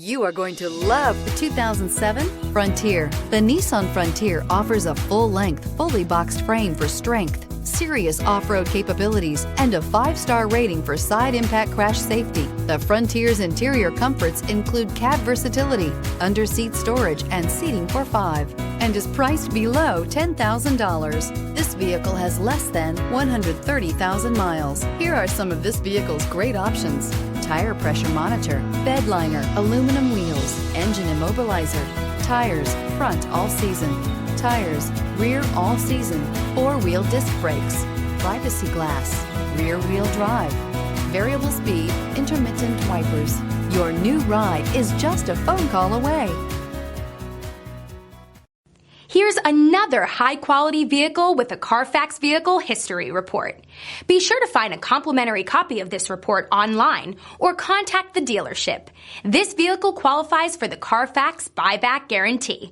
You are going to love the 2007 Frontier. The Nissan Frontier offers a full-length, fully boxed frame for strength, serious off-road capabilities, and a 5-star rating for side impact crash safety. The Frontier's interior comforts include cab versatility, under-seat storage, and seating for 5, and is priced below $10,000. This vehicle has less than 130,000 miles. Here are some of this vehicle's great options: tire pressure monitor, bed liner, aluminum wheels, engine immobilizer, tires, front all season, tires, rear all season, 4-wheel disc brakes, privacy glass, rear wheel drive, variable speed, intermittent wipers. Your new ride is just a phone call away. Here's another high-quality vehicle with a Carfax Vehicle History Report. Be sure to find a complimentary copy of this report online or contact the dealership. This vehicle qualifies for the Carfax Buyback Guarantee.